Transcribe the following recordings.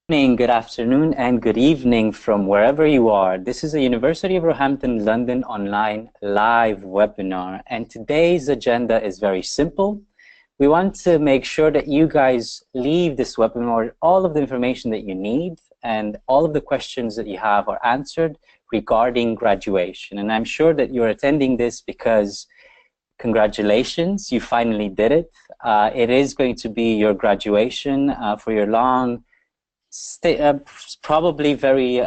Morning, good afternoon, and good evening from wherever you are. This is a University of Roehampton London online live webinar, and today's agenda is very simple. We want to make sure that you guys leave this webinar with all of the information that you need and all of the questions that you have are answered regarding graduation. And I'm sure that you're attending this because congratulations, you finally did it. It is going to be your graduation for your long probably very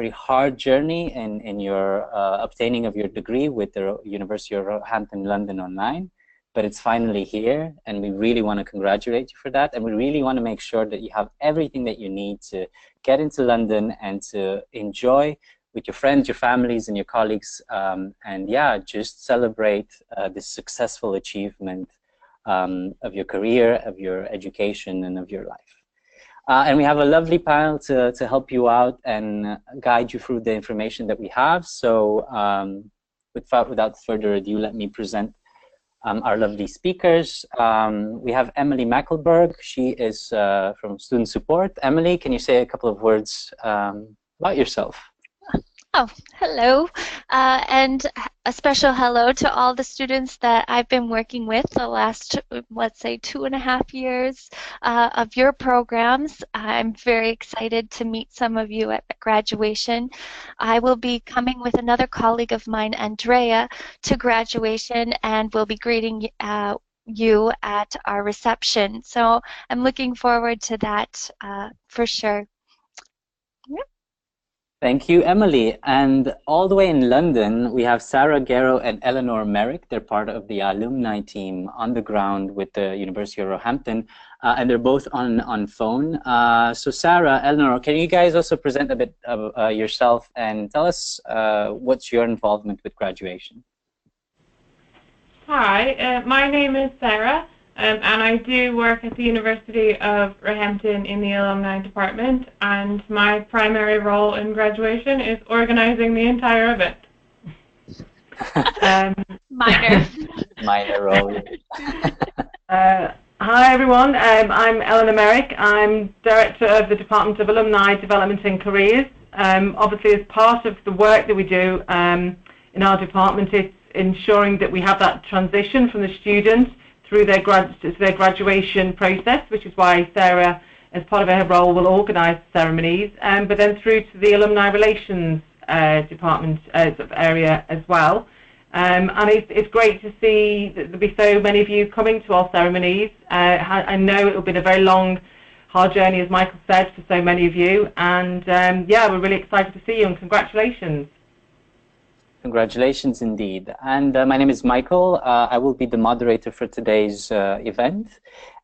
hard journey in your obtaining of your degree with the University of Roehampton London online, but it's finally here, and we really want to congratulate you for that, and we really want to make sure that you have everything that you need to get into London and to enjoy with your friends, your families, and your colleagues, and yeah, just celebrate this successful achievement of your career, of your education, and of your life. And we have a lovely panel to help you out and guide you through the information that we have. So without further ado, let me present our lovely speakers. We have Emily Mackelberg. She is from Student Support. Emily, can you say a couple of words about yourself? Oh, hello, and a special hello to all the students that I've been working with the last, let's say, 2.5 years of your programs. I'm very excited to meet some of you at graduation. I will be coming with another colleague of mine, Andrea, to graduation, and we'll be greeting you at our reception. So I'm looking forward to that for sure. Yeah. Thank you, Emily. And all the way in London, we have Sarah Garrow and Eleanor Merrick. They're part of the alumni team on the ground with the University of Roehampton, and they're both on phone. So Sarah, Eleanor, can you guys also present a bit of yourself and tell us what's your involvement with graduation? Hi, my name is Sarah, and I do work at the University of Roehampton in the alumni department, and my primary role in graduation is organizing the entire event. Minor role. Hi everyone, I'm Eleanor Merrick. I'm Director of the Department of Alumni Development and Careers. Obviously, as part of the work that we do in our department, it's ensuring that we have that transition from the students through their graduation process, which is why Sarah, as part of her role, will organise ceremonies, but then through to the alumni relations department sort of area as well. And it's great to see that there'll be so many of you coming to our ceremonies. I know it will be a very long, hard journey, as Michael said, for so many of you. And yeah, we're really excited to see you, and congratulations. Congratulations indeed. And my name is Michael. I will be the moderator for today's event.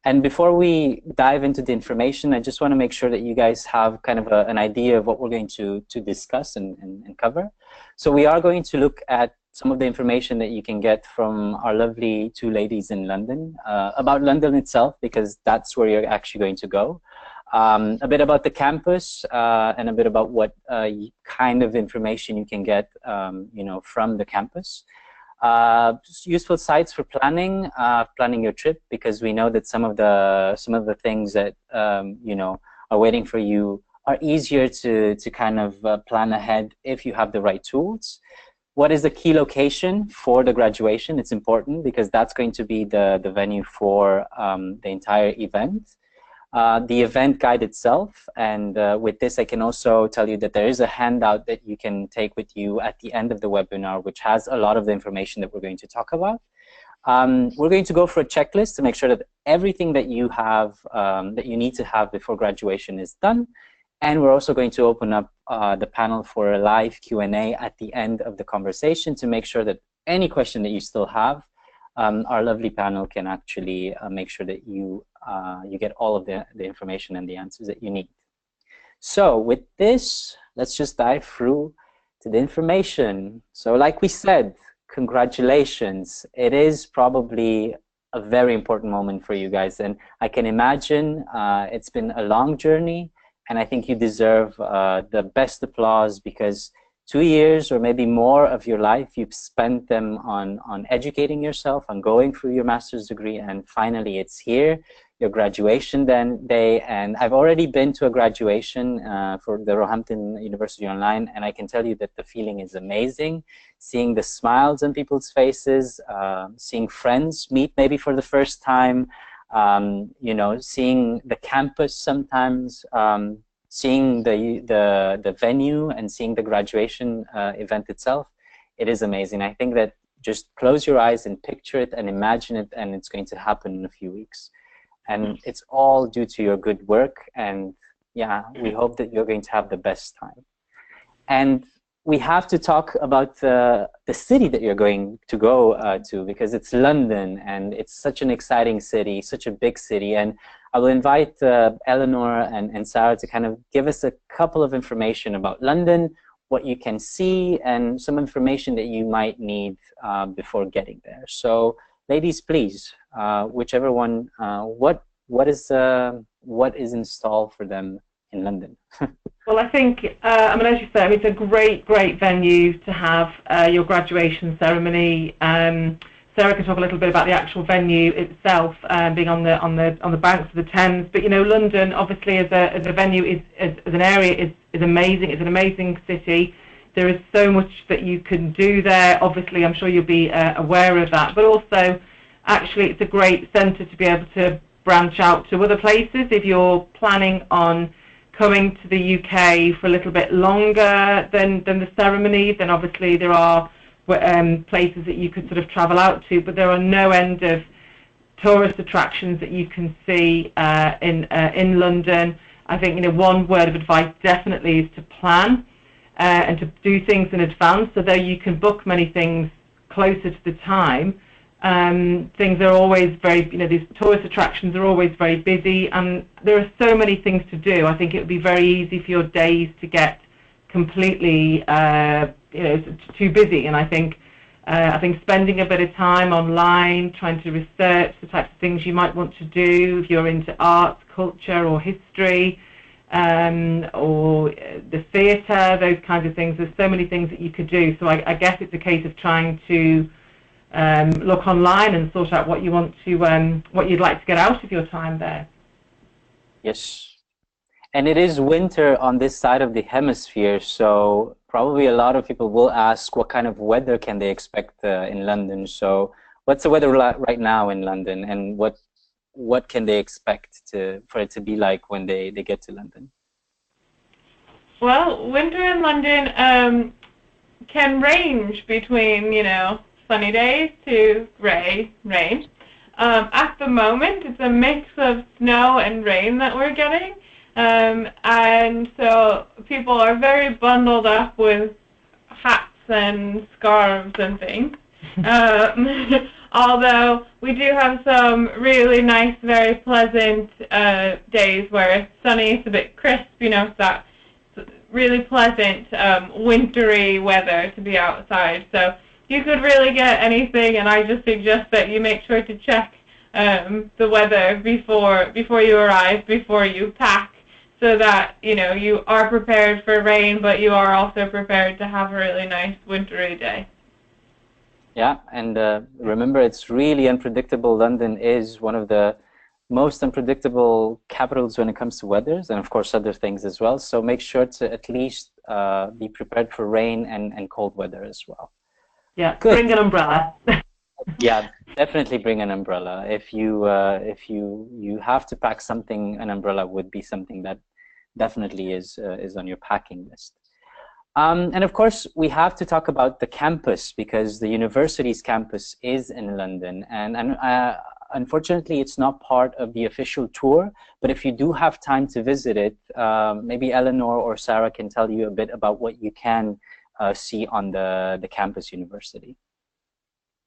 And before we dive into the information, I just want to make sure that you guys have kind of an idea of what we're going to discuss and cover. So we are going to look at some of the information that you can get from our lovely two ladies in London, about London itself, because that's where you're actually going to go. A bit about the campus and a bit about what kind of information you can get, you know, from the campus. Useful sites for planning your trip, because we know that some of the things that you know are waiting for you are easier to kind of plan ahead if you have the right tools. What is the key location for the graduation? It's important because that's going to be the venue for the entire event. The event guide itself, and with this I can also tell you that there is a handout that you can take with you at the end of the webinar, which has a lot of the information that we're going to talk about. We're going to go for a checklist to make sure that everything that you have, that you need to have before graduation is done. And we're also going to open up the panel for a live Q&A at the end of the conversation to make sure that any question that you still have, our lovely panel can actually make sure that you get all of the information and the answers that you need. So with this, let's just dive through to the information. So like we said, congratulations. It is probably a very important moment for you guys. And I can imagine it's been a long journey, and I think you deserve the best applause, because 2 years or maybe more of your life, you've spent them on educating yourself, on going through your master's degree, and finally it's here. your graduation day. And I've already been to a graduation for the Roehampton University Online, and I can tell you that the feeling is amazing. Seeing the smiles on people's faces, seeing friends meet maybe for the first time, you know, seeing the campus sometimes, seeing the venue and seeing the graduation event itself. It is amazing. I think that just close your eyes and picture it and imagine it, and it's going to happen in a few weeks. And it's all due to your good work, and yeah, we hope that you're going to have the best time. And we have to talk about the city that you're going to go to, because it's London, and it's such an exciting city, such a big city. And I will invite Eleanor and Sarah to kind of give us a couple of information about London, what you can see, and some information that you might need before getting there. So ladies, please, whichever one, what is installed for them in London? Well, I think, I mean, as you say, I mean, it's a great venue to have your graduation ceremony. Sarah can talk a little bit about the actual venue itself, being on the banks of the Thames. But you know, London, obviously, as a venue, as an area, is amazing. It's an amazing city. There is so much that you can do there. Obviously, I'm sure you'll be aware of that. But also, actually, it's a great centre to be able to branch out to other places. If you're planning on coming to the UK for a little bit longer than the ceremony, then obviously there are places that you could sort of travel out to. But there are no end of tourist attractions that you can see in London. I think, you know, one word of advice definitely is to plan and to do things in advance, so that you can book many things closer to the time. Things are always very, you know, these tourist attractions are always very busy, and there are so many things to do. I think it would be very easy for your days to get completely, you know, too busy. And I think spending a bit of time online trying to research the types of things you might want to do if you're into arts, culture, or history, or the theatre, those kinds of things. There's so many things that you could do. So I guess it's a case of trying to look online and sort out what you want to, what you'd like to get out of your time there. Yes, and it is winter on this side of the hemisphere, so probably a lot of people will ask what kind of weather can they expect in London. So what's the weather right now in London, and what can they expect for it to be like when they get to London? Well, winter in London can range between, you know, sunny days to grey rain. At the moment, it's a mix of snow and rain that we're getting, and so people are very bundled up with hats and scarves and things. Although we do have some really nice, very pleasant days where it's sunny, it's a bit crisp, you know, it's that really pleasant wintry weather to be outside. So you could really get anything, and I just suggest that you make sure to check the weather before you arrive, before you pack, so that, you know, you are prepared for rain, but you are also prepared to have a really nice wintry day. Yeah, and remember, it's really unpredictable. London is one of the most unpredictable capitals when it comes to weathers, and of course other things as well. So make sure to at least be prepared for rain and cold weather as well. Yeah, good. Bring an umbrella. Yeah, definitely bring an umbrella. If you have to pack something, an umbrella would be something that definitely is on your packing list. And of course, we have to talk about the campus, because the university's campus is in London, and unfortunately, it's not part of the official tour. But if you do have time to visit it, maybe Eleanor or Sarah can tell you a bit about what you can see on the campus university.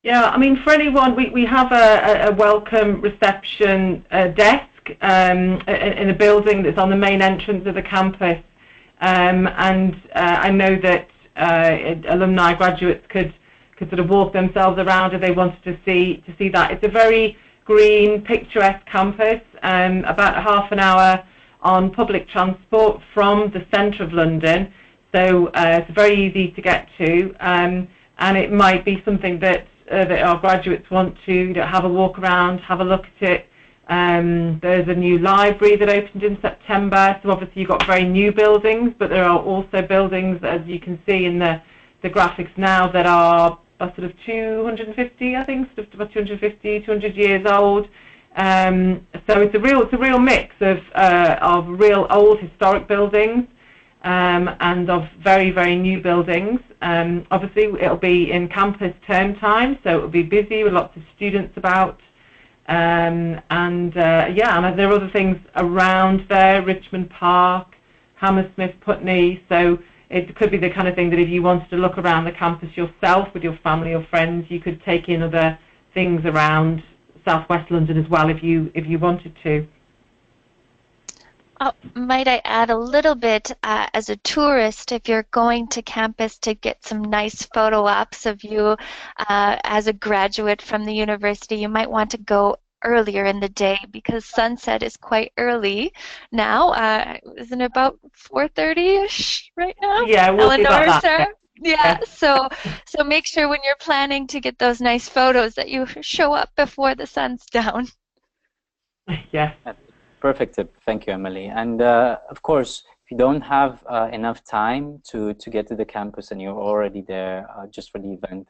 Yeah, I mean, for anyone, we have a welcome reception desk in a building that's on the main entrance of the campus. And I know that alumni, graduates could sort of walk themselves around if they wanted to see that. It's a very green, picturesque campus, about half an hour on public transport from the centre of London. So it's very easy to get to, and it might be something that our graduates want to, you know, have a walk around, have a look at it, There's a new library that opened in September, so obviously you've got very new buildings, but there are also buildings, as you can see in the graphics now, that are sort of 250, I think, sort of about 250, 200 years old. So it's a real mix of real old historic buildings and of very, very new buildings. Obviously, it'll be in campus term time, so it'll be busy with lots of students about. Yeah, and there are other things around there, Richmond Park, Hammersmith, Putney, so it could be the kind of thing that if you wanted to look around the campus yourself with your family or friends, you could take in other things around Southwest London as well if you wanted to. Oh, might I add a little bit as a tourist, if you're going to campus to get some nice photo ops of you as a graduate from the university, you might want to go earlier in the day because sunset is quite early now. Isn't it about 4:30-ish right now? Yeah, we'll see about that. Sarah? Yeah, so make sure when you're planning to get those nice photos that you show up before the sun's down. Yeah. Perfect tip. Thank you, Emily. And of course, if you don't have enough time to get to the campus and you're already there just for the event,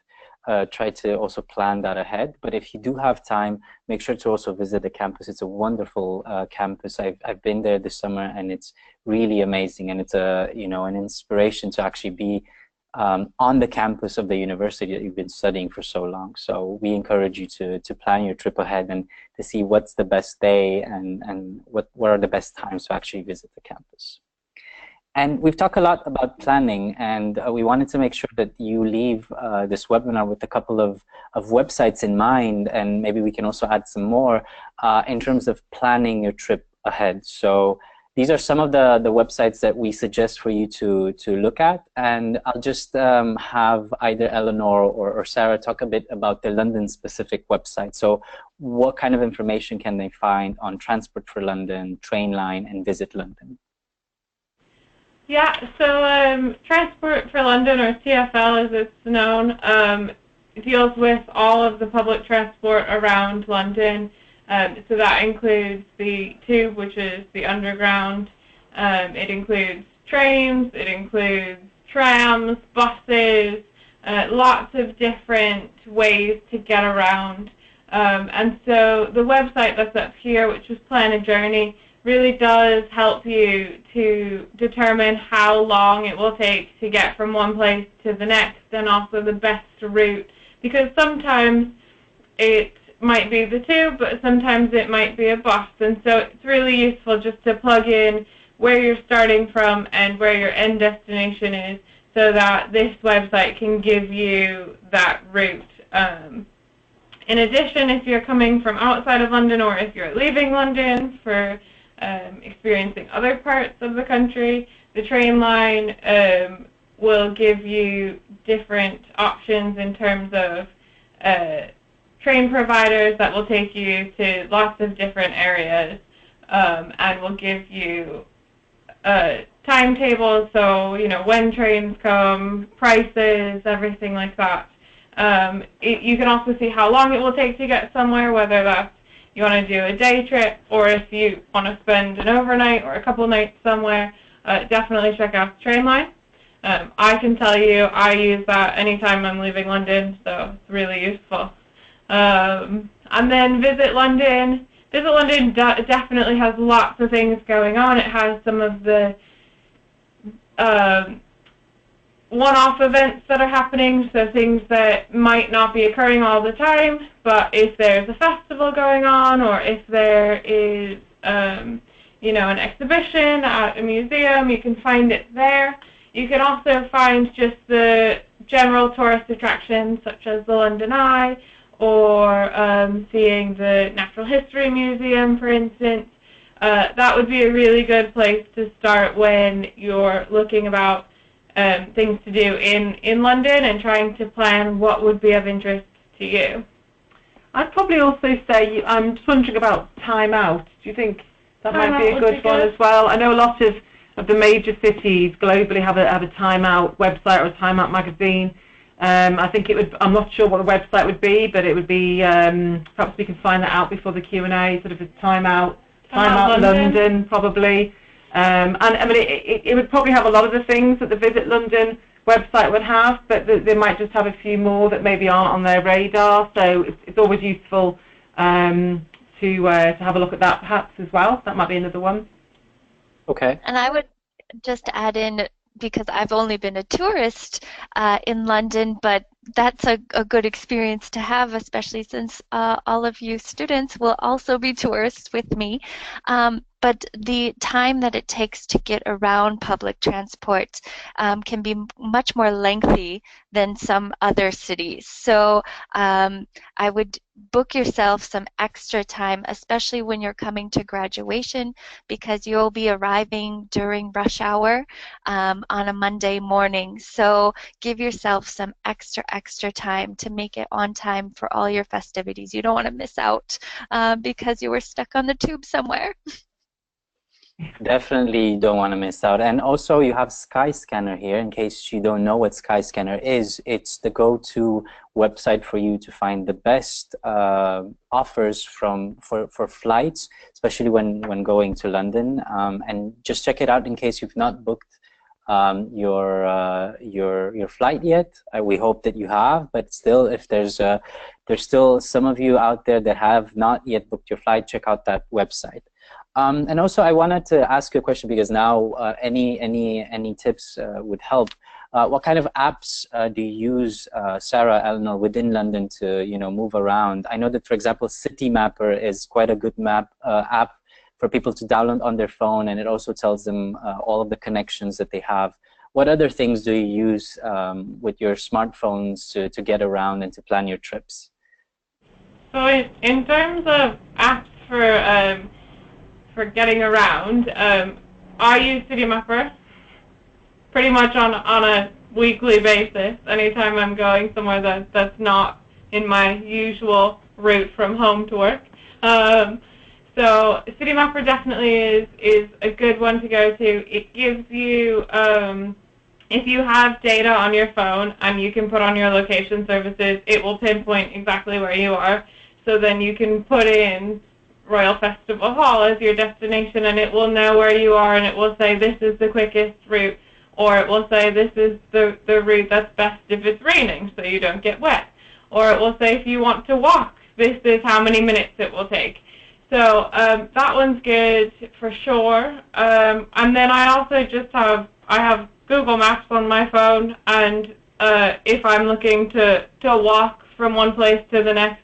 try to also plan that ahead. But if you do have time, make sure to also visit the campus. It's a wonderful campus. I've been there this summer, and it's really amazing. And it's an inspiration to actually be on the campus of the university that you've been studying for so long. So we encourage you to plan your trip ahead and to see what's the best day and what are the best times to actually visit the campus. And we've talked a lot about planning, and we wanted to make sure that you leave this webinar with a couple of websites in mind, and maybe we can also add some more in terms of planning your trip ahead. So these are some of the websites that we suggest for you to look at, and I'll just have either Eleanor or Sarah talk a bit about the London-specific website. So what kind of information can they find on Transport for London, Trainline, and Visit London? Yeah, so Transport for London, or TfL as it's known, deals with all of the public transport around London. So that includes the tube, which is the underground. It includes trains, it includes trams, buses, lots of different ways to get around. And so the website that's up here, which is Plan a Journey, really does help you to determine how long it will take to get from one place to the next, and also the best route, because sometimes it might be the tube, but sometimes it might be a bus, and so it's really useful just to plug in where you're starting from and where your end destination is, so that this website can give you that route. In addition, if you're coming from outside of London, or if you're leaving London for experiencing other parts of the country, the Trainline will give you different options in terms of train providers that will take you to lots of different areas, and will give you timetables, so when trains come, prices, everything like that. You can also see how long it will take to get somewhere, whether that's you want to do a day trip, or if you want to spend an overnight or a couple nights somewhere. Definitely check out Trainline. I can tell you I use that anytime I'm leaving London, so it's really useful. And then Visit London. Visit London definitely has lots of things going on. It has some of the one-off events that are happening, so things that might not be occurring all the time, but if there's a festival going on, or if there is an exhibition at a museum, you can find it there. You can also find just the general tourist attractions, such as the London Eye, or seeing the Natural History Museum, for instance. That would be a really good place to start when you're looking about things to do in London and trying to plan what would be of interest to you. I'd probably also say, I'm just wondering about Time Out. Do you think that might be a good one as well? I know a lot of the major cities globally have a Time Out website or a Time Out magazine. I think it would. I'm not sure what the website would be, but it would be. Perhaps we can find that out before the Q&A. Sort of a time out London probably. And I mean, it would probably have a lot of the things that the Visit London website would have, but they might just have a few more that maybe aren't on their radar. So it's always useful to have a look at that perhaps as well. That might be another one. Okay. And I would just add in, because I've only been a tourist in London, but that's a good experience to have, especially since all of you students will also be tourists with me. But the time that it takes to get around public transport can be much more lengthy than some other cities. So I would book yourself some extra time, especially when you're coming to graduation, because you'll be arriving during rush hour on a Monday morning. So give yourself some extra time to make it on time for all your festivities. You don't want to miss out because you were stuck on the tube somewhere. Definitely don't want to miss out. And also you have Skyscanner here, in case you don't know what Skyscanner is. It's the go-to website for you to find the best offers for flights, especially when going to London. And just check it out in case you've not booked your flight yet. We hope that you have, but still, if there's still some of you out there that have not yet booked your flight, check out that website. And also, I wanted to ask you a question, because now any tips would help. What kind of apps do you use, Sarah, Eleanor, within London to move around? I know that, for example, City Mapper is quite a good app for people to download on their phone, and it also tells them all of the connections that they have. What other things do you use with your smartphones to get around and to plan your trips? So in terms of apps for getting around, I use City Mapper pretty much on a weekly basis. Anytime I'm going somewhere that's not in my usual route from home to work. So City Mapper definitely is a good one to go to. It gives you, if you have data on your phone and you can put on your location services, it will pinpoint exactly where you are. So then you can put in Royal Festival Hall as your destination, and it will know where you are, and it will say this is the quickest route, or it will say this is the route that's best if it's raining so you don't get wet, or it will say if you want to walk, this is how many minutes it will take. So that one's good for sure. And then I also just have Google Maps on my phone, and if I'm looking to walk from one place to the next,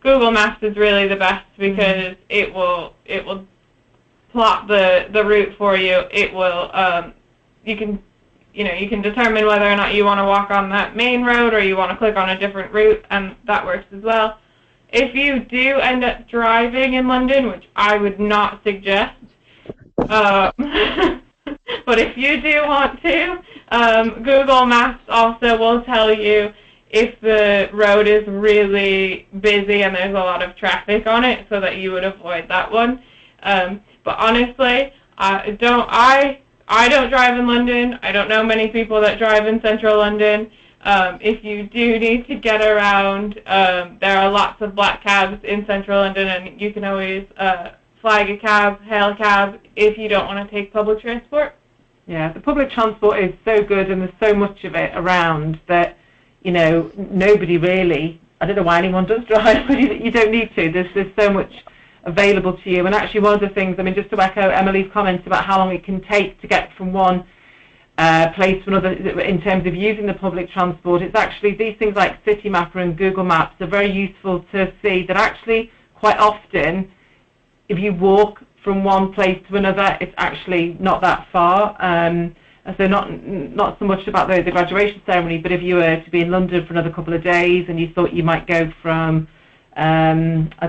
Google Maps is really the best, because it will plot the route for you. It will you can determine whether or not you want to walk on that main road or you want to click on a different route, and that works as well. If you do end up driving in London, which I would not suggest, but if you do want to, Google Maps also will tell you if the road is really busy and there's a lot of traffic on it, so that you would avoid that one. But honestly, I don't drive in London. I don't know many people that drive in central London. If you do need to get around, there are lots of black cabs in central London, and you can always flag a cab, hail a cab, if you don't want to take public transport. Yeah, the public transport is so good, and there's so much of it around that, nobody really, I don't know why anyone does drive, but you don't need to. There's so much available to you. And actually, one of the things, I mean, just to echo Emily's comments about how long it can take to get from one place to another in terms of using the public transport, it's actually these things like City Mapper and Google Maps are very useful to see that actually quite often, if you walk from one place to another, it's actually not that far. So not so much about the graduation ceremony, but if you were to be in London for another couple of days and you thought you might go from, I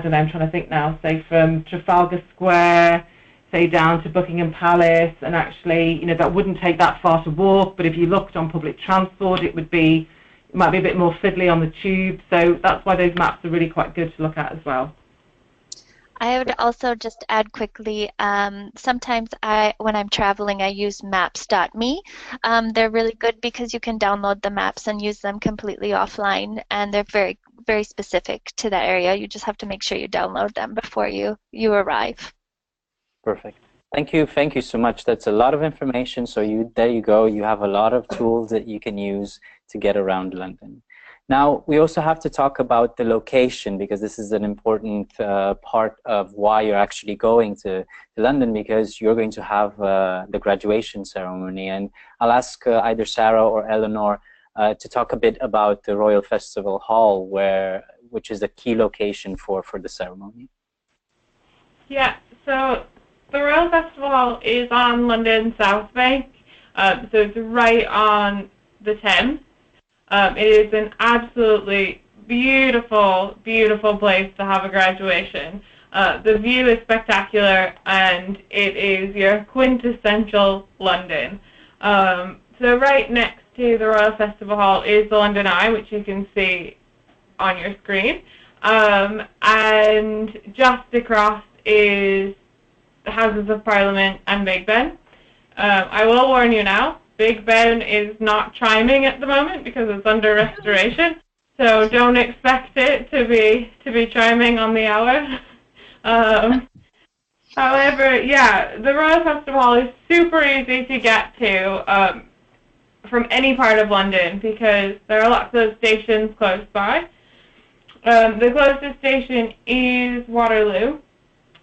don't know, I'm trying to think now, say from Trafalgar Square, say down to Buckingham Palace, and actually, that wouldn't take that far to walk, but if you looked on public transport, it might be a bit more fiddly on the tube. So that's why those maps are really quite good to look at as well. I would also just add quickly, sometimes when I'm traveling, I use maps.me. They're really good because you can download the maps and use them completely offline, and they're very, very specific to that area. You just have to make sure you download them before you arrive. Perfect. Thank you so much. That's a lot of information. So there you go. You have a lot of tools that you can use to get around London. Now, we also have to talk about the location, because this is an important part of why you're actually going to London, because you're going to have the graduation ceremony. And I'll ask either Sarah or Eleanor to talk a bit about the Royal Festival Hall, which is a key location for the ceremony. Yeah, so the Royal Festival Hall is on London South Bank, so it's right on the Thames. It is an absolutely beautiful, beautiful place to have a graduation. The view is spectacular, and it is your quintessential London. So right next to the Royal Festival Hall is the London Eye, which you can see on your screen. And just across is the Houses of Parliament and Big Ben. I will warn you now, Big Ben is not chiming at the moment because it's under restoration, so don't expect it to be chiming on the hour. However, yeah, the Royal Festival Hall is super easy to get to from any part of London because there are lots of stations close by. The closest station is Waterloo.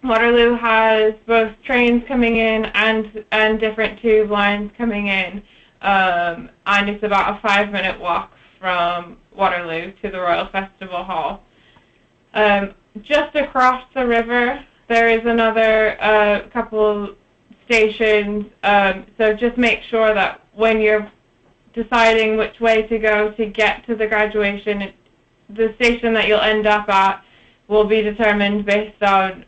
Waterloo has both trains coming in and different tube lines coming in, and it's about a 5-minute walk from Waterloo to the Royal Festival Hall. Just across the river, there is another couple stations, so just make sure that when you're deciding which way to go to get to the graduation, the station that you'll end up at will be determined based on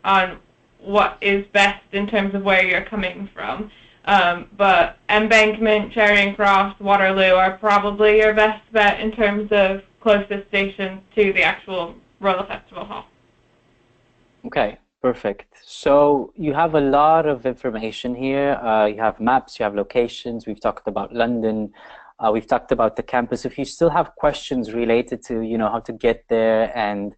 what is best in terms of where you're coming from. But Embankment, Charing Cross, Waterloo are probably your best bet in terms of closest stations to the actual Royal Festival Hall. Okay, perfect. So you have a lot of information here. You have maps, you have locations. We've talked about London. We've talked about the campus. If you still have questions related to, how to get there and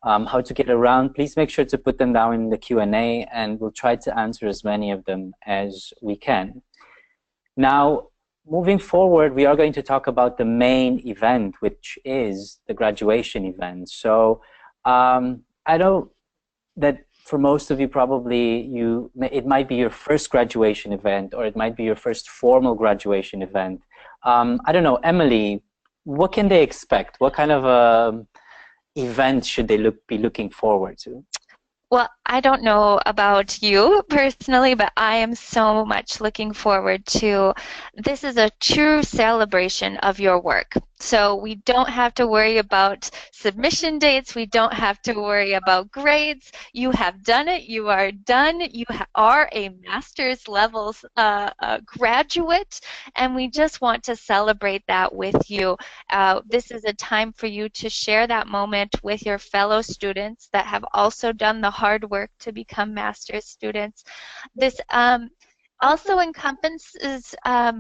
how to get around, please make sure to put them down in the Q&A, and we'll try to answer as many of them as we can. Now, moving forward, we are going to talk about the main event, which is the graduation event. So I know that for most of you, probably it might be your first graduation event, or it might be your first formal graduation event. I don't know, Emily, what can they expect? What kind of event should they be looking forward to? Well, I don't know about you personally, but I am so much looking forward to this. Is a true celebration of your work. So we don't have to worry about submission dates. We don't have to worry about grades. You have done it. You are done. You are a master's level graduate, and we just want to celebrate that with you. This is a time for you to share that moment with your fellow students that have also done the hard work to become master's students. This also encompasses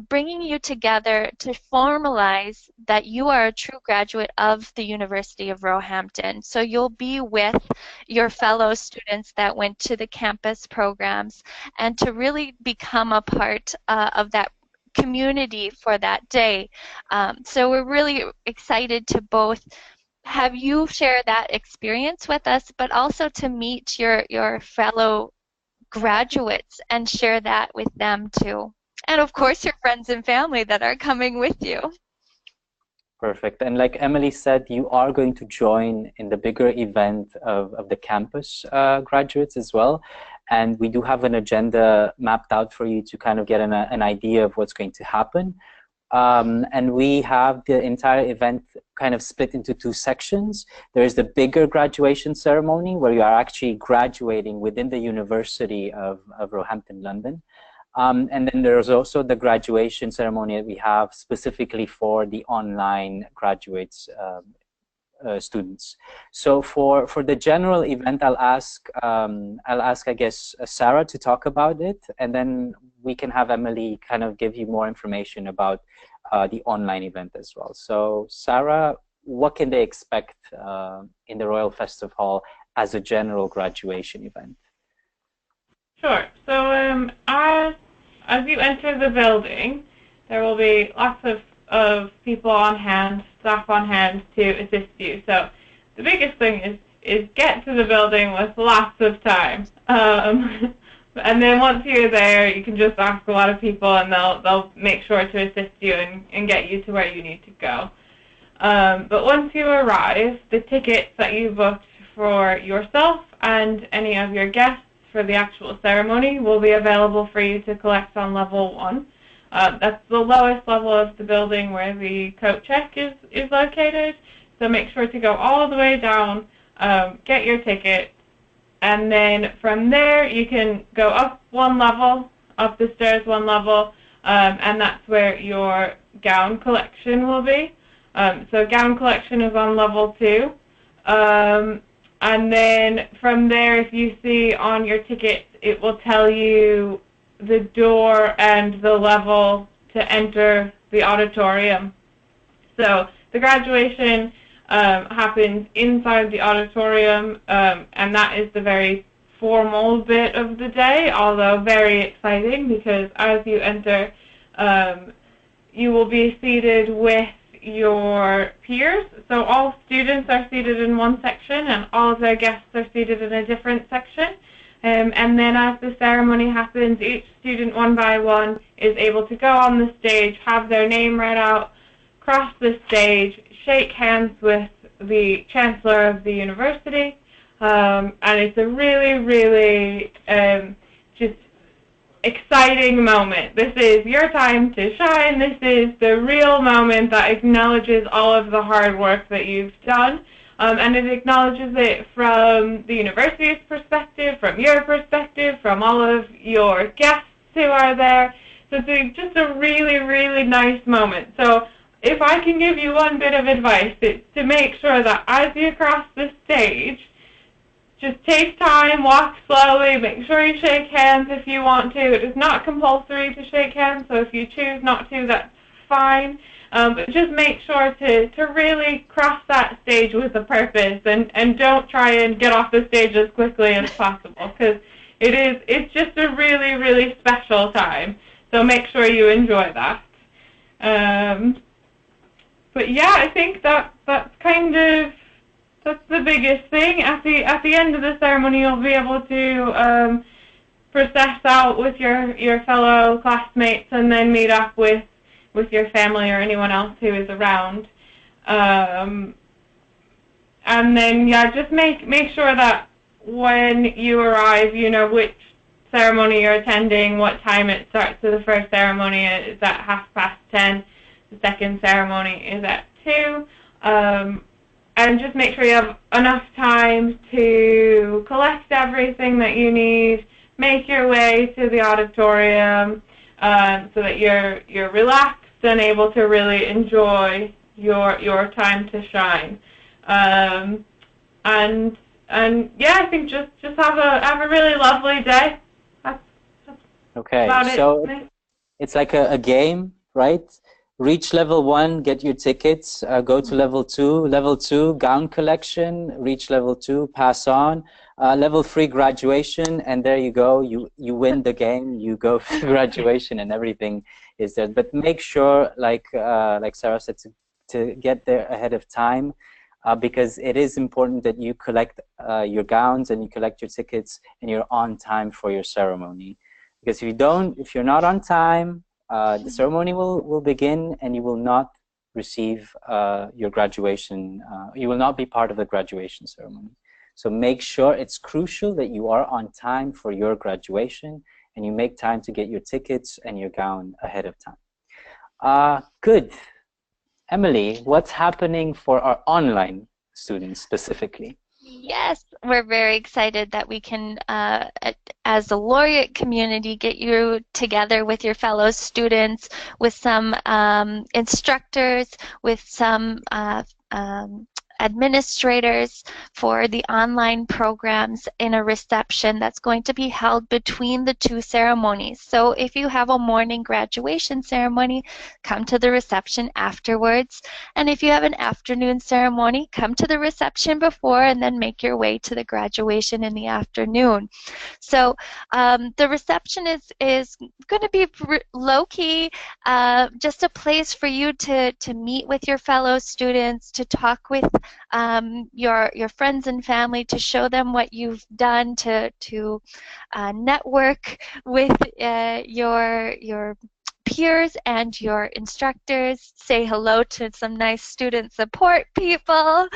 bringing you together to formalize that you are a true graduate of the University of Roehampton. So you'll be with your fellow students that went to the campus programs, and to really become a part of that community for that day. So we're really excited to both have you share that experience with us, but also to meet your fellow graduates and share that with them too. And of course your friends and family that are coming with you. Perfect. And like Emily said, you are going to join in the bigger event of the campus graduates as well. And we do have an agenda mapped out for you to kind of get an idea of what's going to happen. And we have the entire event kind of split into 2 sections. There is the bigger graduation ceremony where you are actually graduating within the University of Roehampton, London. And then there's also the graduation ceremony that we have specifically for the online graduates students. So for the general event, I'll ask I guess Sarah to talk about it, and then we can have Emily kind of give you more information about the online event as well. So Sarah, what can they expect in the Royal Festive Hall as a general graduation event? Sure. So as you enter the building, there will be lots of people on hand, staff on hand to assist you. So the biggest thing is get to the building with lots of time. And then once you're there, you can just ask a lot of people, and they'll make sure to assist you and get you to where you need to go. But once you arrive, the tickets that you booked for yourself and any of your guests for the actual ceremony will be available for you to collect on level 1. That's the lowest level of the building where the coat check is located. So make sure to go all the way down, get your ticket, and then from there you can go up one level, up the stairs one level, and that's where your gown collection will be. So gown collection is on level 2. And then from there, if you see on your ticket, it will tell you the door and the level to enter the auditorium. So the graduation happens inside the auditorium, and that is the very formal bit of the day, although very exciting, because as you enter, you will be seated with your peers. So all students are seated in one section, and all of their guests are seated in a different section. And then as the ceremony happens, each student one by one is able to go on the stage, have their name read out, cross the stage, shake hands with the Chancellor of the university, and it's a really, really just exciting moment. This is your time to shine. This is the real moment that acknowledges all of the hard work that you've done. And it acknowledges it from the university's perspective, from your perspective, from all of your guests who are there. So it's just a really, really nice moment. So if I can give you one bit of advice, it's to make sure that as you cross the stage, just take time, walk slowly, make sure you shake hands if you want to. It is not compulsory to shake hands, so if you choose not to, that's fine. But just make sure to really cross that stage with a purpose, and don't try and get off the stage as quickly as possible, because it's just a really, really special time. So make sure you enjoy that. But yeah, I think that's the biggest thing. At the end of the ceremony, you'll be able to process out with your fellow classmates, and then meet up with your family or anyone else who is around. And then, yeah, just make sure that when you arrive, you know which ceremony you're attending, what time it starts. So the first ceremony is at 10:30. The second ceremony is at 2. And just make sure you have enough time to collect everything that you need, make your way to the auditorium, so that you're relaxed and able to really enjoy your time to shine. And yeah, I think just have a really lovely day. That's okay, about so it. it's like a game, right? Reach level 1, get your tickets, go to level 2. Level 2, gown collection. Reach level 2, pass on. Level 3, graduation, and there you go. You win the game. You go for graduation, and everything is there. But make sure, like Sarah said, to get there ahead of time, because it is important that you collect your gowns and you collect your tickets, and you're on time for your ceremony. Because if you're not on time, the ceremony will begin, and you will not receive your graduation. You will not be part of the graduation ceremony. So make sure, it's crucial that you are on time for your graduation, and you make time to get your tickets and your gown ahead of time. Good. Emily, what's happening for our online students specifically? Yes, we're very excited that we can, as a laureate community, get you together with your fellow students, with some instructors, with some administrators for the online programs in a reception that's going to be held between the two ceremonies. So if you have a morning graduation ceremony, come to the reception afterwards. And if you have an afternoon ceremony, come to the reception before and then make your way to the graduation in the afternoon. So the reception is going to be low-key, just a place for you to meet with your fellow students, to talk with your friends and family, to show them what you've done, to network with your peers and your instructors, say hello to some nice student support people.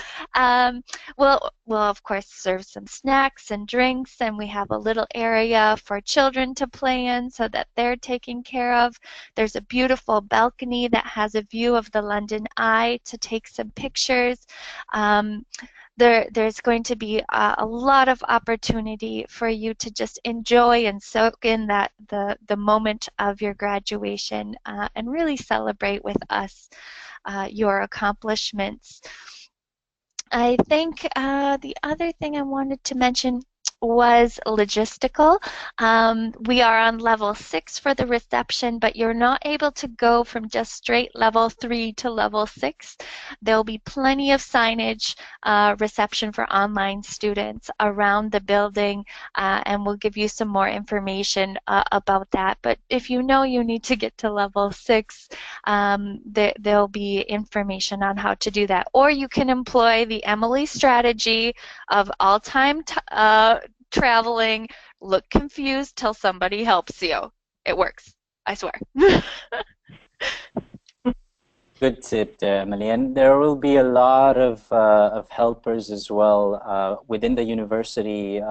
We'll of course serve some snacks and drinks, and we have a little area for children to play in so that they're taken care of. There's a beautiful balcony that has a view of the London Eye to take some pictures. There's going to be a lot of opportunity for you to just enjoy and soak in the moment of your graduation and really celebrate with us your accomplishments. I think the other thing I wanted to mention was logistical. We are on level 6 for the reception, but you're not able to go from just straight level 3 to level 6. There'll be plenty of signage, reception for online students around the building, and we'll give you some more information about that. But if you know you need to get to level 6, there'll be information on how to do that. Or you can employ the Emily strategy of all-time traveling, look confused till somebody helps you. It works, I swear. Good tip there, Emily. And there will be a lot of helpers as well within the university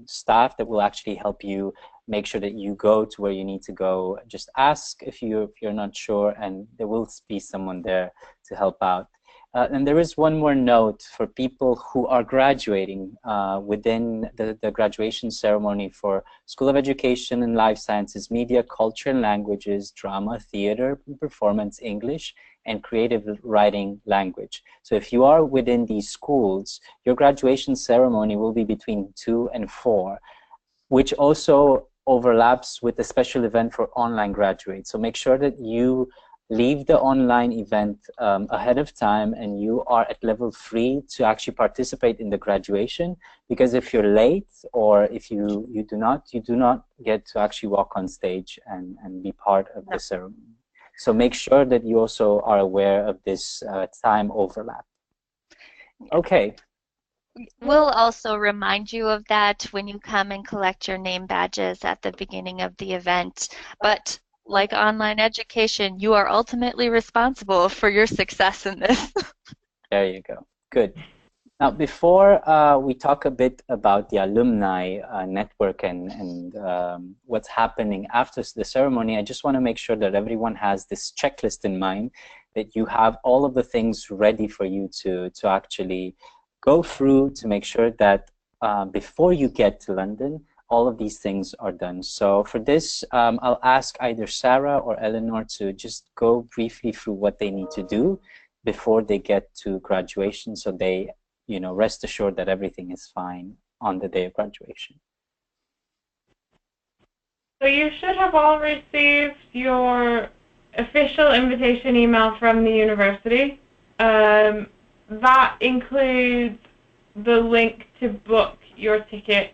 staff that will actually help you make sure that you go to where you need to go. Just ask if you're not sure, and there will be someone there to help out. And there is one more note for people who are graduating within the graduation ceremony for School of Education and Life Sciences, Media, Culture and Languages, Drama, Theater, Performance, English, and Creative Writing Language. So if you are within these schools, your graduation ceremony will be between 2 and 4, which also overlaps with a special event for online graduates. So make sure that you leave the online event ahead of time and you are at level 3 to actually participate in the graduation, because if you're late or if you do not get to actually walk on stage and be part of the ceremony. So make sure that you also are aware of this time overlap. Okay. We'll also remind you of that when you come and collect your name badges at the beginning of the event. But like online education, you are ultimately responsible for your success in this. There you go. Good. Now, before we talk a bit about the alumni network and what's happening after the ceremony, I just want to make sure that everyone has this checklist in mind, that you have all of the things ready for you to actually go through to make sure that before you get to London, all of these things are done. So for this, I'll ask either Sarah or Eleanor to just go briefly through what they need to do before they get to graduation, so they, rest assured that everything is fine on the day of graduation. So you should have all received your official invitation email from the university. That includes the link to book your ticket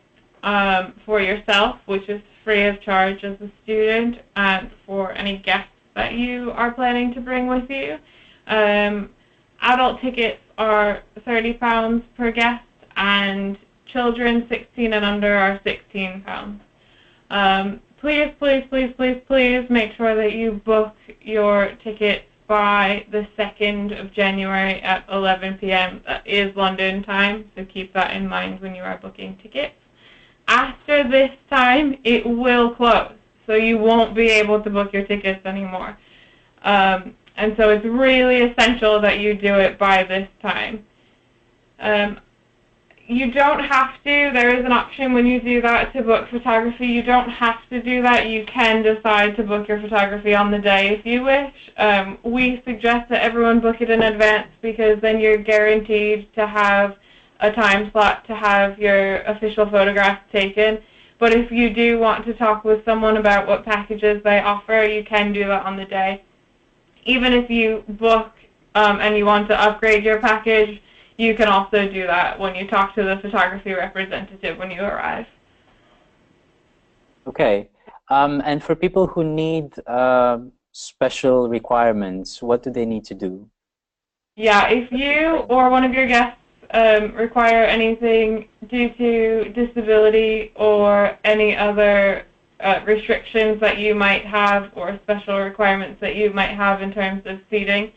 for yourself, which is free of charge as a student, and for any guests that you are planning to bring with you. Adult tickets are £30 per guest, and children 16 and under are £16. Please, please, please, please, please make sure that you book your tickets by the 2nd of January at 11 p.m. That is London time, so keep that in mind when you are booking tickets. After this time, it will close, so you won't be able to book your tickets anymore. And so it's really essential that you do it by this time. You don't have to. There is an option when you do that to book photography. You don't have to do that. You can decide to book your photography on the day if you wish. We suggest that everyone book it in advance because then you're guaranteed to have a time slot to have your official photographs taken. But if you do want to talk with someone about what packages they offer, you can do that on the day. Even if you book and you want to upgrade your package, you can also do that when you talk to the photography representative when you arrive. Okay. And for people who need special requirements, what do they need to do? Yeah, if you or one of your guests require anything due to disability or any other restrictions that you might have or special requirements that you might have in terms of seating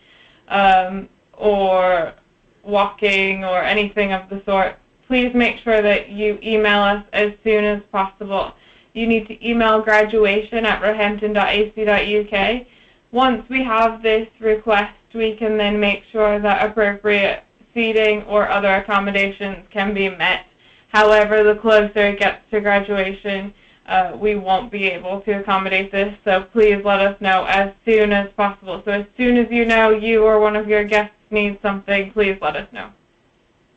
or walking or anything of the sort, please make sure that you email us as soon as possible. You need to email graduation@roehampton.ac.uk. Once we have this request, we can then make sure that appropriate seating or other accommodations can be met. However, the closer it gets to graduation, we won't be able to accommodate this, so please let us know as soon as possible. So as soon as you know you or one of your guests needs something, please let us know.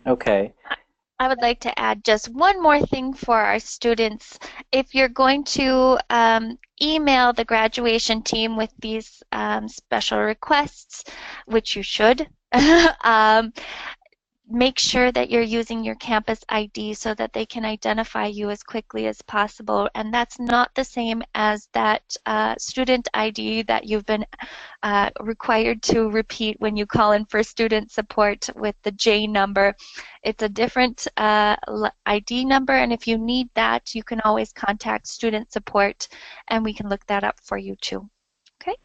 Okay. I would like to add just one more thing for our students. If you're going to email the graduation team with these special requests, which you should, make sure that you're using your campus ID so that they can identify you as quickly as possible. And that's not the same as that student ID that you've been required to repeat when you call in for student support with the J number. It's a different ID number, and if you need that, you can always contact student support, and we can look that up for you too. Okay?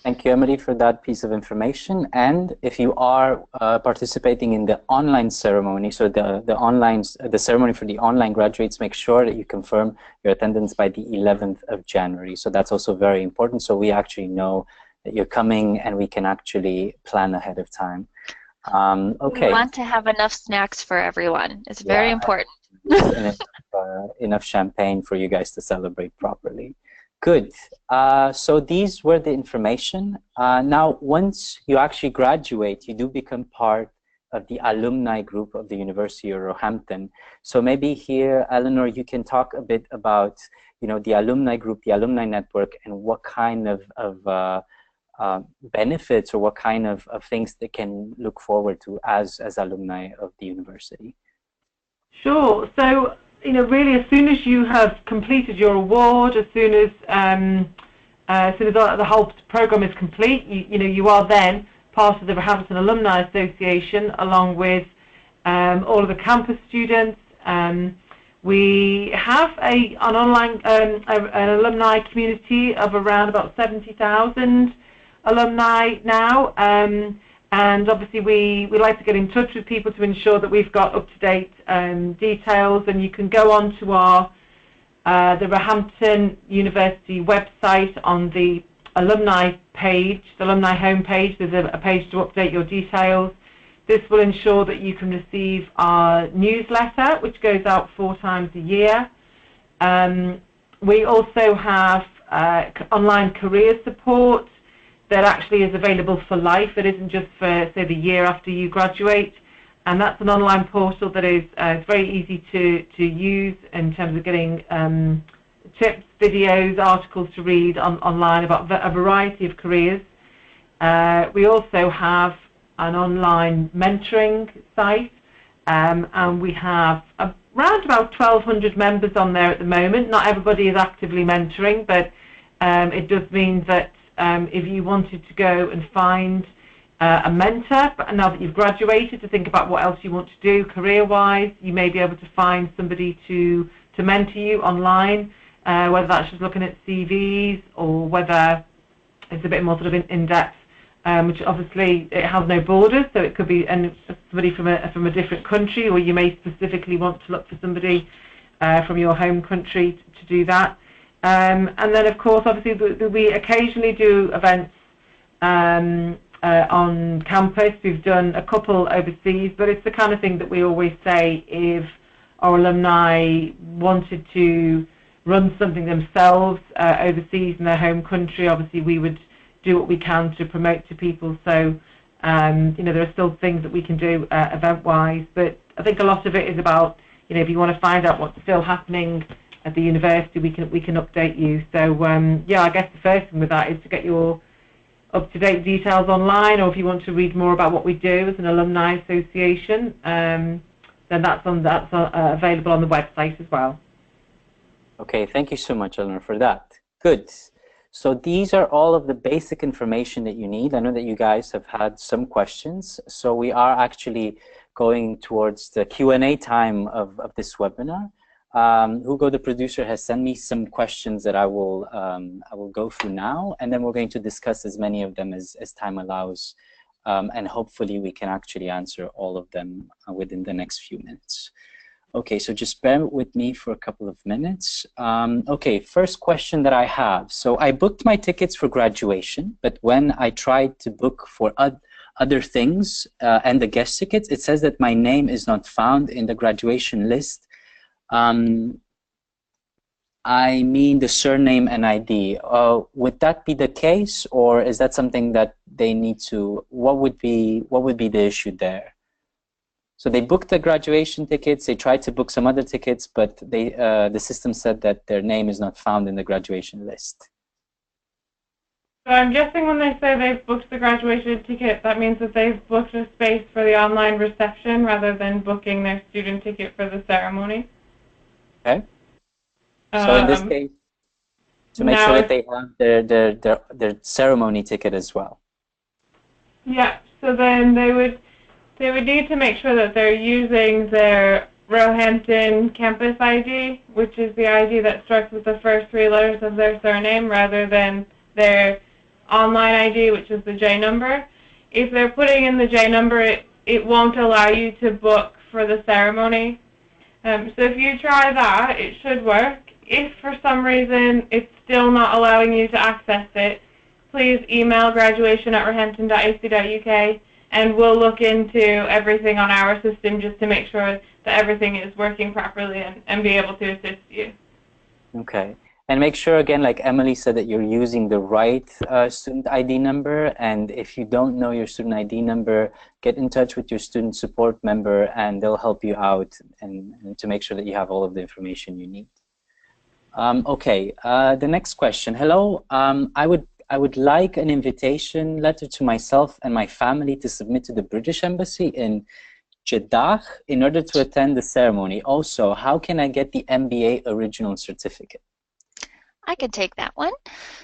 Thank you, Emily, for that piece of information. And if you are participating in the online ceremony, so the ceremony for the online graduates, make sure that you confirm your attendance by the 11th of January. So that's also very important. So we actually know that you're coming and we can actually plan ahead of time. Okay. We want to have enough snacks for everyone. It's very important. Enough champagne for you guys to celebrate properly. Good. So these were the information. Now, once you actually graduate, you do become part of the alumni group of the University of Roehampton. So maybe here, Eleanor, you can talk a bit about, the alumni group, the alumni network, and what kind of benefits or what kind of things they can look forward to as alumni of the university. Sure. So, really, as soon as you have completed your award, as soon as the whole program is complete, you are then part of the Roehampton Alumni Association, along with all of the campus students. We have an online an alumni community of around about 70,000 alumni now. And obviously we like to get in touch with people to ensure that we've got up-to-date details, and you can go on to the Roehampton University website on the alumni page, the alumni homepage. There's a page to update your details. This will ensure that you can receive our newsletter, which goes out 4 times a year. We also have online career support that actually is available for life. It isn't just for, say, the year after you graduate. And that's an online portal that is very easy to use in terms of getting tips, videos, articles to read online about a variety of careers. We also have an online mentoring site, and we have around about 1,200 members on there at the moment. Not everybody is actively mentoring, but it does mean that if you wanted to go and find a mentor, but now that you've graduated, to think about what else you want to do career-wise, you may be able to find somebody to mentor you online, whether that's just looking at CVs or whether it's a bit more sort of in-depth, which obviously it has no borders, so it could be somebody from a different country, or you may specifically want to look for somebody from your home country to do that. And then, of course, obviously, we occasionally do events on campus. We've done a couple overseas, but it's the kind of thing that we always say if our alumni wanted to run something themselves overseas in their home country, obviously we would do what we can to promote to people. So, there are still things that we can do event-wise, but I think a lot of it is about, if you want to find out what's still happening at the university, we can update you. So, I guess the first thing with that is to get your up-to-date details online, or if you want to read more about what we do as an alumni association, then that's available on the website as well. Okay, thank you so much, Eleanor, for that. Good. So these are all of the basic information that you need. I know that you guys have had some questions, so we are actually going towards the Q&A time of this webinar. Hugo, the producer, has sent me some questions that I will go through now, and then we're going to discuss as many of them as time allows, and hopefully we can actually answer all of them within the next few minutes. Okay, so just bear with me for a couple of minutes. Okay, first question that I have. So I booked my tickets for graduation, but when I tried to book for other things and the guest tickets, it says that my name is not found in the graduation list. I mean the surname and ID. Would that be the case, or is that something that they need to? What would be the issue there? So they booked the graduation tickets. They tried to book some other tickets, but the system said that their name is not found in the graduation list. So I'm guessing when they say they've booked the graduation ticket, that means that they've booked a space for the online reception rather than booking their student ticket for the ceremony. Okay. So in this case, to make sure that they have their ceremony ticket as well. Yeah. So then they would need to make sure that they're using their Roehampton campus ID, which is the ID that starts with the first three letters of their surname, rather than their online ID, which is the J number. If they're putting in the J number, it won't allow you to book for the ceremony. So if you try that, it should work. If for some reason it's still not allowing you to access it, please email graduation@roehampton.ac.uk, and we'll look into everything on our system just to make sure that everything is working properly and be able to assist you. Okay. And make sure, again, like Emily said, that you're using the right student ID number. And if you don't know your student ID number, get in touch with your student support member, and they'll help you out and to make sure that you have all of the information you need. Okay, the next question. Hello, I would like an invitation letter to myself and my family to submit to the British Embassy in Jeddah in order to attend the ceremony. Also, how can I get the MBA original certificate? I can take that one.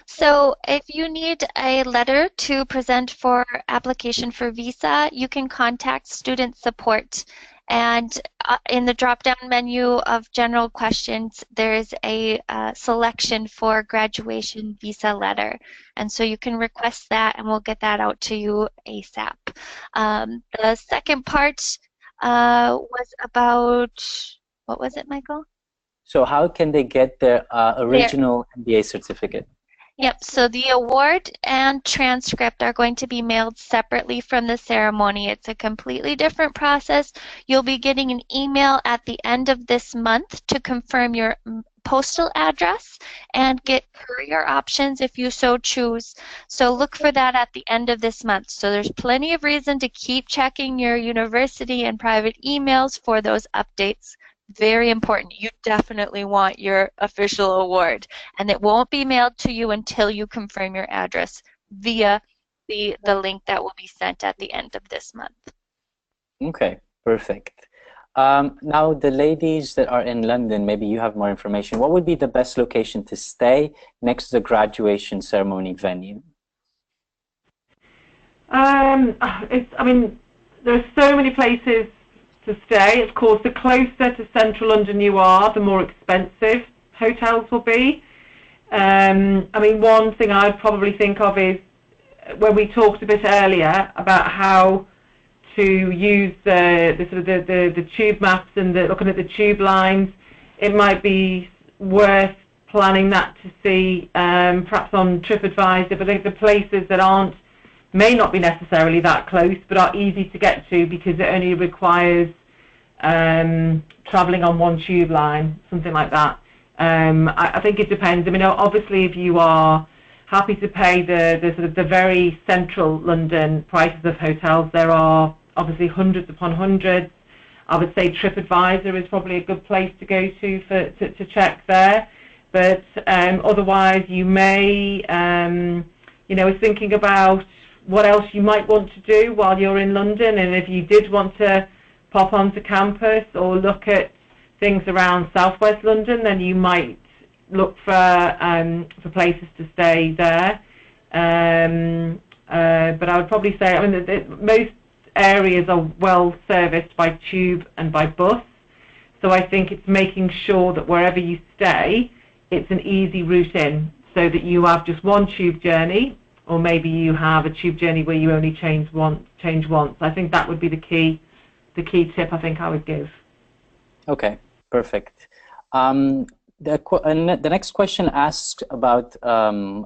So if you need a letter to present for application for visa, you can contact student support. And in the drop-down menu of general questions, there's a selection for graduation visa letter. And so you can request that, and we'll get that out to you ASAP. The second part was about, what was it, Michael? So how can they get their original MBA certificate? Yep, so the award and transcript are going to be mailed separately from the ceremony. It's a completely different process. You'll be getting an email at the end of this month to confirm your postal address and get courier options if you so choose. So look for that at the end of this month. So there's plenty of reason to keep checking your university and private emails for those updates. Very important. You definitely want your official award, and it won't be mailed to you until you confirm your address via the link that will be sent at the end of this month. Okay, perfect. Now, the ladies that are in London, maybe you have more information. What would be the best location to stay next to the graduation ceremony venue? I mean, there are so many places to stay. Of course, the closer to central London you are, the more expensive hotels will be. I mean, one thing I'd probably think of is when we talked a bit earlier about how to use the tube maps and looking at the tube lines. It might be worth planning that to see perhaps on TripAdvisor, but the places that aren't may not be necessarily that close, but are easy to get to because it only requires travelling on one tube line, something like that. I think it depends. I mean, obviously, if you are happy to pay the sort of the very central London prices of hotels, there are obviously hundreds upon hundreds. I would say TripAdvisor is probably a good place to go to check there. But otherwise, you may, you know, thinking about what else you might want to do while you're in London, and if you did want to pop onto campus or look at things around southwest London, then you might look for places to stay there. But I would probably say, I mean, most areas are well serviced by tube and by bus, so I think it's making sure that wherever you stay, it's an easy route in, so that you have just one tube journey, or maybe you have a tube journey where you only change once. I think that would be the key tip I think I would give. Okay, perfect. The next question asks about a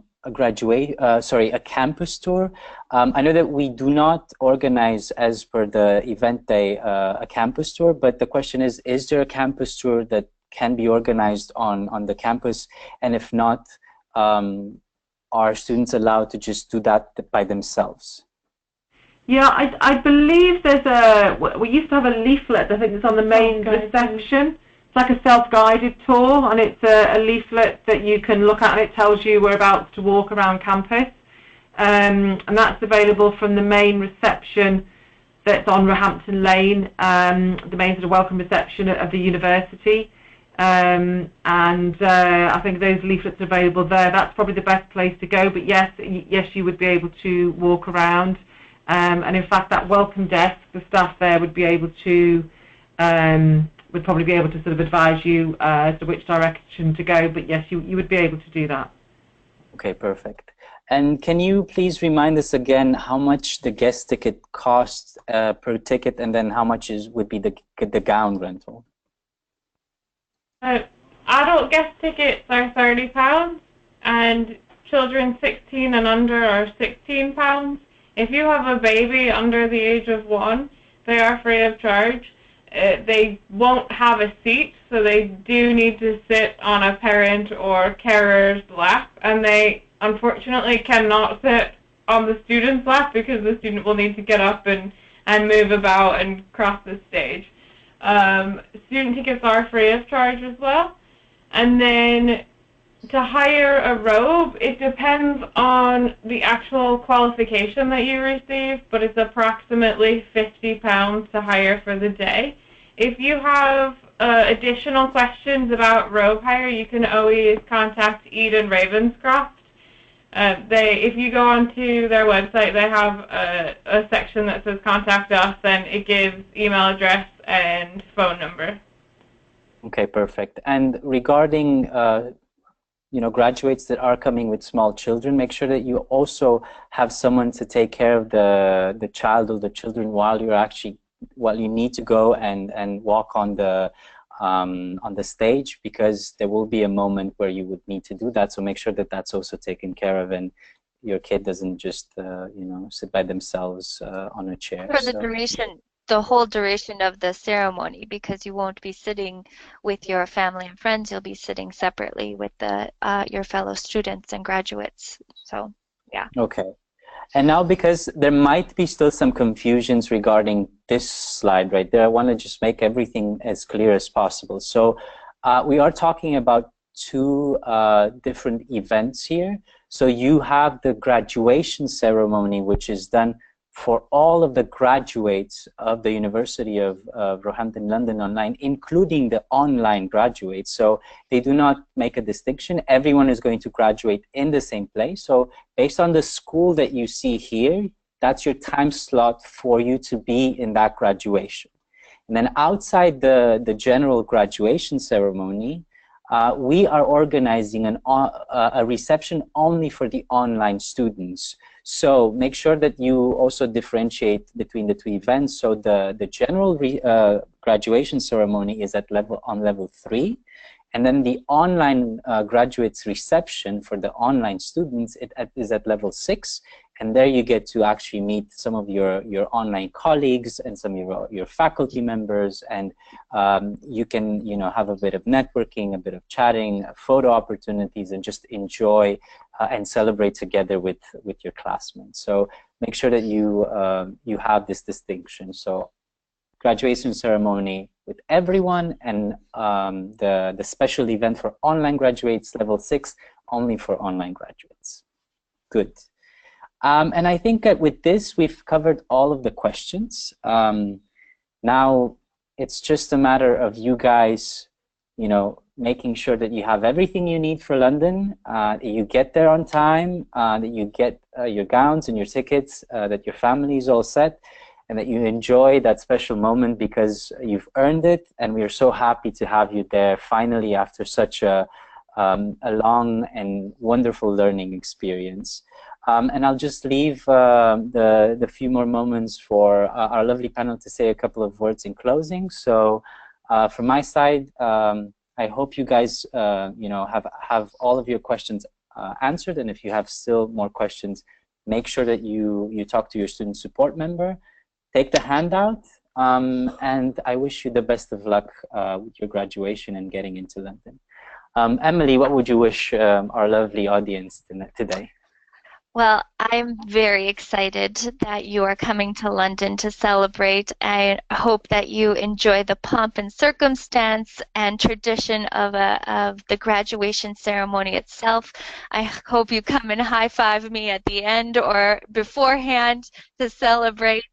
campus tour. I know that we do not organize, as per the event day, a campus tour, but the question is there a campus tour that can be organized on the campus? And if not, are students allowed to just do that by themselves? Yeah, I believe we used to have a leaflet, I think it's on the main reception. It's like a self-guided tour, and it's a leaflet that you can look at, and it tells you whereabouts to walk around campus. And that's available from the main reception that's on Roehampton Lane, the main sort of welcome reception of the university. And I think those leaflets are available there. That's probably the best place to go, but yes, you would be able to walk around. And in fact, that welcome desk, the staff there would be able to, would probably be able to sort of advise you as to which direction to go, but yes, you would be able to do that. Okay, perfect. And can you please remind us again how much the guest ticket costs per ticket, and then how much would be the gown rental? Adult guest tickets are £30, and children 16 and under are £16. If you have a baby under the age of 1, they are free of charge. They won't have a seat, so they do need to sit on a parent or carer's lap, and they unfortunately cannot sit on the student's lap because the student will need to get up and move about and cross the stage. Student tickets are free of charge as well. And then to hire a robe, it depends on the actual qualification that you receive, but it's approximately £50 to hire for the day. If you have additional questions about robe hire, you can always contact Eden Ravenscroft. If you go onto their website, they have a section that says contact us, and it gives email address and phone number. Okay, perfect. And regarding graduates that are coming with small children, make sure that you also have someone to take care of the child or the children while you need to go and walk on the stage, because there will be a moment where you would need to do that. So make sure that that's also taken care of, and your kid doesn't just sit by themselves on a chair. For the duration, the whole duration of the ceremony, because you won't be sitting with your family and friends, you'll be sitting separately with your fellow students and graduates. So, yeah. Okay. And now, because there might be still some confusions regarding this slide right there, I want to just make everything as clear as possible. So we are talking about two different events here. So you have the graduation ceremony, which is done for all of the graduates of the University of Roehampton, London online, including the online graduates. So they do not make a distinction. Everyone is going to graduate in the same place. So based on the school that you see here, that's your time slot for you to be in that graduation. And then outside the general graduation ceremony, we are organizing a reception only for the online students. So make sure that you also differentiate between the two events. So the general graduation ceremony is on level 3, And then the online graduates reception for the online students is at level 6. And there you get to actually meet some of your online colleagues and some of your faculty members, and you can have a bit of networking, a bit of chatting, photo opportunities, and just enjoy and celebrate together with your classmates. So make sure that you have this distinction. So graduation ceremony with everyone, and the special event for online graduates, level 6, only for online graduates. Good. And I think that with this, we've covered all of the questions. Now, it's just a matter of you guys, making sure that you have everything you need for London, that you get there on time, that you get your gowns and your tickets, that your family is all set, and that you enjoy that special moment because you've earned it, and we are so happy to have you there finally after such a long and wonderful learning experience. And I'll just leave the few more moments for our lovely panel to say a couple of words in closing. So from my side, I hope you guys have all of your questions answered, and if you have still more questions, make sure that you talk to your student support member. Take the handout, and I wish you the best of luck with your graduation and getting into London. Emily, what would you wish our lovely audience today? Well, I'm very excited that you are coming to London to celebrate. I hope that you enjoy the pomp and circumstance and tradition of the graduation ceremony itself. I hope you come and high-five me at the end or beforehand to celebrate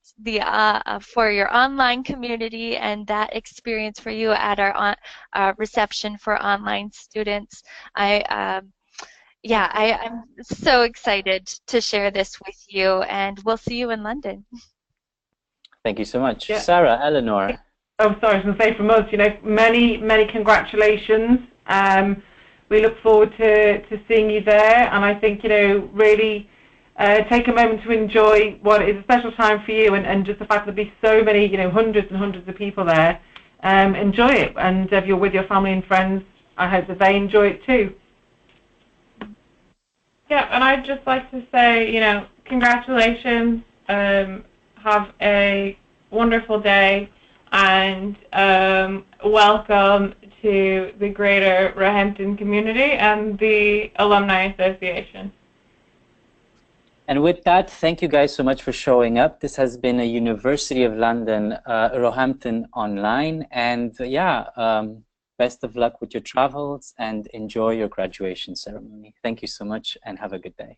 for your online community and that experience for you at our reception for online students. I'm so excited to share this with you, and we'll see you in London. Thank you so much. Yeah. Sarah, Eleanor. Oh, sorry, I was going to say from us, many congratulations. We look forward to seeing you there, and I think, really take a moment to enjoy what is a special time for you, and just the fact that there'll be so many, hundreds and hundreds of people there. Enjoy it, and if you're with your family and friends, I hope that they enjoy it too. Yeah, and I'd just like to say, congratulations, have a wonderful day, and welcome to the greater Roehampton community and the Alumni Association. And with that, thank you guys so much for showing up. This has been a University of London, Roehampton Online, and best of luck with your travels and enjoy your graduation ceremony. Thank you so much and have a good day.